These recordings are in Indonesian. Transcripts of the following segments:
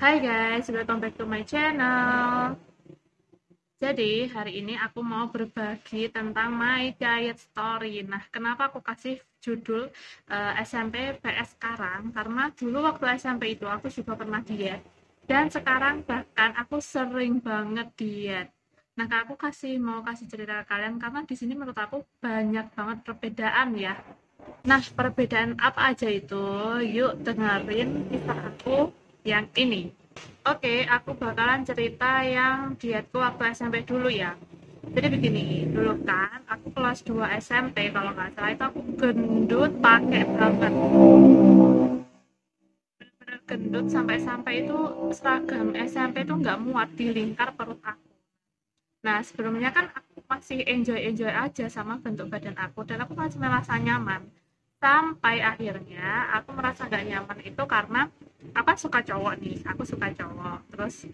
Hai guys, welcome back to my channel. Jadi, hari ini aku mau berbagi tentang my diet story. Nah, kenapa aku kasih judul SMP vs sekarang? Karena dulu waktu SMP itu aku juga pernah diet. Dan sekarang bahkan aku sering banget diet. Nah, Kak, aku mau kasih cerita ke kalian karena di sini menurut aku banyak banget perbedaan ya. Nah, perbedaan apa aja itu? Yuk dengerin kisah aku yang ini. Oke, aku bakalan cerita yang dietku waktu SMP dulu ya. Jadi begini, dulu kan aku kelas 2 SMP kalau nggak salah itu aku gendut pakai banget. Bener-bener gendut sampai-sampai itu seragam SMP itu nggak muat di lingkar perut aku. Nah, sebelumnya kan aku masih enjoy-enjoy aja sama bentuk badan aku dan aku masih merasa nyaman. Sampai akhirnya aku merasa gak nyaman itu karena aku kan suka cowok nih, aku suka cowok. Terus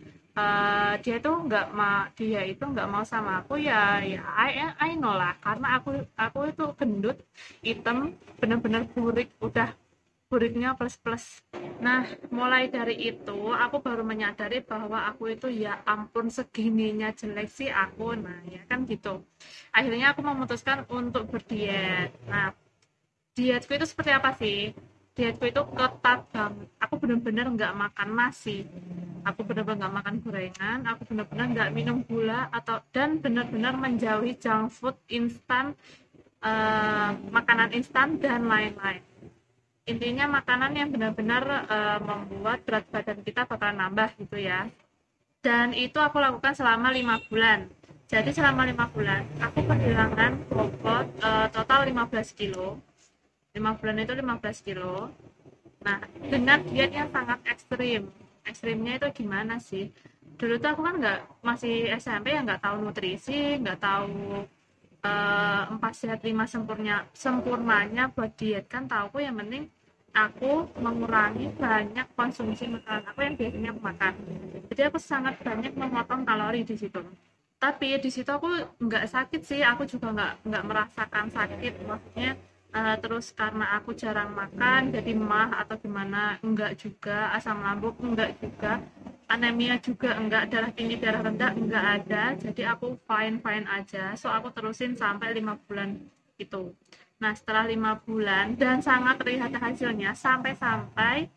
dia itu nggak mau sama aku ya I know lah karena aku itu gendut, hitam, bener-bener burik, udah buriknya plus plus. Nah, mulai dari itu aku baru menyadari bahwa aku itu ya ampun segininya jelek sih aku. Nah, ya kan gitu. Akhirnya aku memutuskan untuk berdiet. Nah, dietku itu seperti apa sih? Dietku itu ketat banget. Aku benar-benar nggak makan nasi. Aku benar-benar nggak makan gorengan. Aku benar-benar nggak minum gula dan benar-benar menjauhi junk food instan, makanan instan dan lain-lain. Intinya makanan yang benar-benar membuat berat badan kita bakal nambah gitu ya. Dan itu aku lakukan selama 5 bulan. Jadi selama 5 bulan aku kehilangan bobot total 15 kilo. 5 bulan itu 15 kilo. Nah, dengan diet yang sangat ekstrim. Ekstrimnya itu gimana sih? Dulu tuh aku kan nggak, masih SMP ya, nggak tahu nutrisi, nggak tahu 4 sehat 5 sempurnanya buat diet. Kan tahu yang penting aku mengurangi banyak konsumsi makanan aku yang biasanya aku makan. Jadi aku sangat banyak memotong kalori di situ. Tapi di situ aku nggak sakit sih, aku juga nggak merasakan sakit, maksudnya terus karena aku jarang makan jadi mah atau gimana, enggak juga, asam lambung enggak juga, anemia juga enggak, darah tinggi darah rendah enggak ada, jadi aku fine fine aja. So aku terusin sampai 5 bulan itu. Nah, setelah 5 bulan dan sangat terlihat hasilnya, sampai-sampai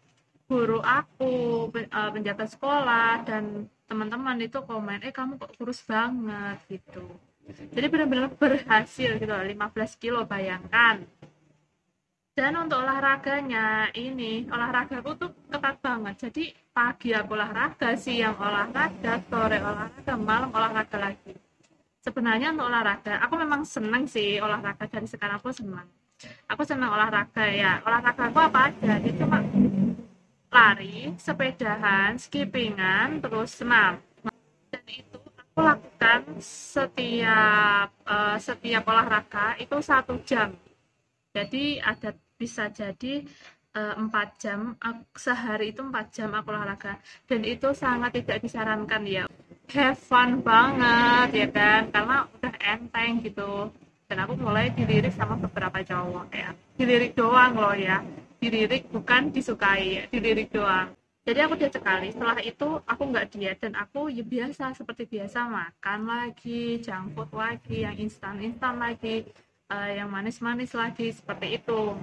guru aku, penjaga sekolah dan teman-teman itu komen, kamu kok kurus banget gitu. Jadi benar-benar berhasil gitu, 15 kilo, bayangkan. Dan untuk olahraganya, olahragaku tuh ketat banget. Jadi pagi aku olahraga, siang olahraga, sore olahraga, malam olahraga lagi. Sebenarnya untuk olahraga, aku memang seneng sih olahraga, dari sekarang aku seneng. Aku senang olahraga ya. Olahraga aku apa aja? Dia cuma lari, sepedahan, skippingan, terus senam. Dan itu aku lakukan setiap olahraga itu 1 jam. Jadi bisa jadi 4 jam, sehari itu 4 jam aku olahraga. Dan itu sangat tidak disarankan ya. Have fun banget ya kan, karena udah enteng gitu. Dan aku mulai dilirik sama beberapa cowok ya. Dilirik doang loh ya. Dilirik bukan disukai ya, dilirik doang. Jadi aku diet sekali, setelah itu aku nggak diet dan aku ya biasa, seperti biasa, makan lagi, junk food lagi, yang instan-instan lagi, yang manis-manis lagi, seperti itu.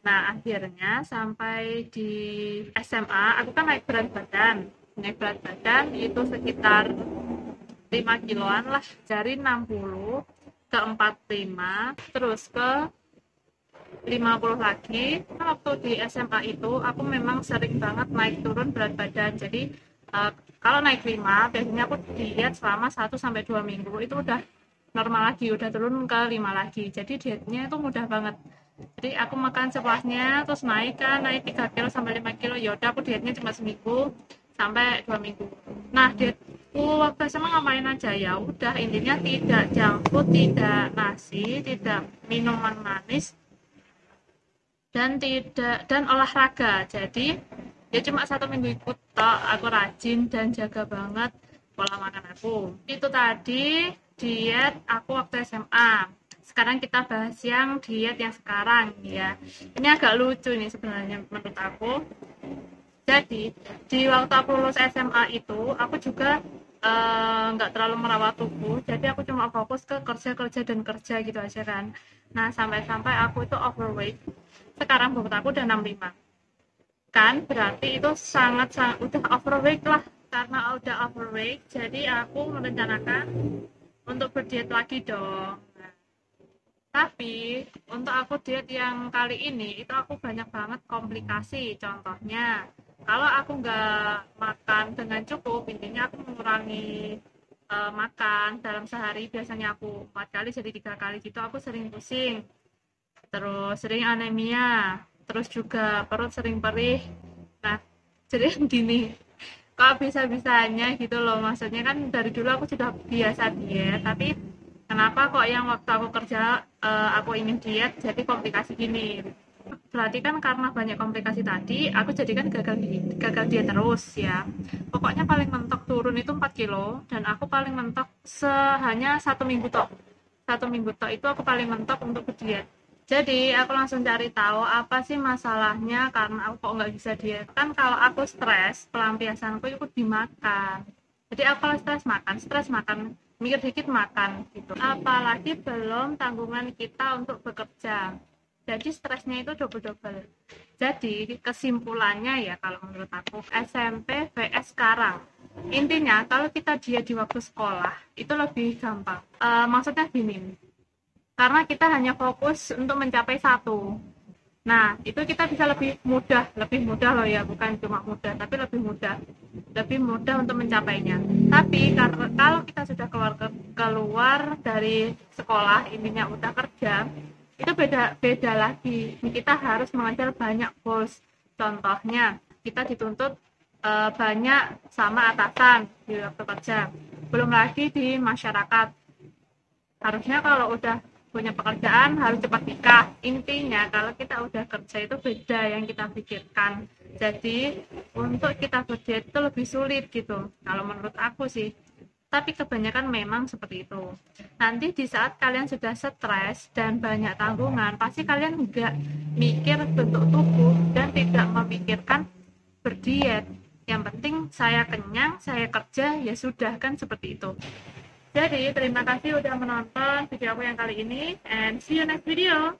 Nah, akhirnya sampai di SMA, aku kan naik berat badan itu sekitar 5 kiloan lah, dari 60 ke 45, terus ke 50 lagi. Waktu di SMA itu aku memang sering banget naik turun berat badan. Jadi kalau naik 5, biasanya aku diet selama 1 sampai 2 minggu itu udah normal lagi, udah turun ke 5 lagi. Jadi dietnya itu mudah banget. Jadi aku makan sepuasnya, terus naik 3 kilo sampai 5 kilo, ya udah aku dietnya cuma seminggu sampai 2 minggu. Nah, dietku waktu SMA ngapain aja, ya udah intinya tidak junk food, tidak nasi, tidak minuman manis, dan olahraga. Jadi ya cuma 1 minggu ikut tok, aku rajin dan jaga banget pola makan aku. Itu tadi diet aku waktu SMA. Sekarang kita bahas yang diet yang sekarang ya. Ini agak lucu nih sebenarnya menurut aku. Jadi di waktu aku lulus SMA itu aku juga nggak terlalu merawat tubuh, jadi aku cuma fokus ke kerja kerja dan kerja gitu aja kan. Nah sampai-sampai aku itu overweight. Sekarang bobot aku udah 65, kan berarti itu sangat sangat udah overweight lah. Karena udah overweight jadi aku merencanakan untuk berdiet lagi dong. Nah, tapi untuk aku diet yang kali ini itu aku banyak banget komplikasi. Contohnya, kalau aku nggak makan dengan cukup, intinya aku mengurangi makan dalam sehari. Biasanya aku 4 kali jadi 3 kali gitu. Aku sering pusing, terus sering anemia, terus juga perut sering perih. Nah, jadi gini, kok bisa-bisanya gitu loh, maksudnya kan dari dulu aku sudah biasa diet, tapi kenapa kok yang waktu aku kerja aku ingin diet jadi komplikasi gini. Berarti kan karena banyak komplikasi tadi aku jadi kan gagal diet terus ya. Pokoknya paling mentok turun itu 4 kilo, dan aku paling mentok hanya 1 minggu tok. 1 minggu tok itu aku paling mentok untuk berdiet. Jadi aku langsung cari tahu apa sih masalahnya, karena aku kok nggak bisa diet. Kan kalau aku stres, pelampiasanku itu dimakan. Jadi aku kalau stres makan, mikir dikit makan gitu. Apalagi belum tanggungan kita untuk bekerja. Jadi stresnya itu double-double. Jadi kesimpulannya ya kalau menurut aku SMP vs sekarang. Intinya kalau kita diet di waktu sekolah itu lebih gampang. Maksudnya gini, karena kita hanya fokus untuk mencapai satu. Nah, itu kita bisa lebih mudah loh ya, bukan cuma mudah, tapi lebih mudah untuk mencapainya. Tapi karena kalau kita sudah keluar dari sekolah, intinya udah kerja, itu beda lagi. Kita harus mengejar banyak goals. Contohnya, kita dituntut banyak sama atasan di waktu kerja. Belum lagi di masyarakat, harusnya kalau udah punya pekerjaan harus cepat nikah. Intinya kalau kita udah kerja itu beda yang kita pikirkan. Jadi untuk kita berdiet itu lebih sulit gitu kalau menurut aku sih, tapi kebanyakan memang seperti itu. Nanti di saat kalian sudah stres dan banyak tanggungan, pasti kalian nggak mikir bentuk tubuh dan tidak memikirkan berdiet. Yang penting saya kenyang, saya kerja, ya sudah, kan seperti itu. Jadi, terima kasih udah menonton video aku yang kali ini, and see you next video.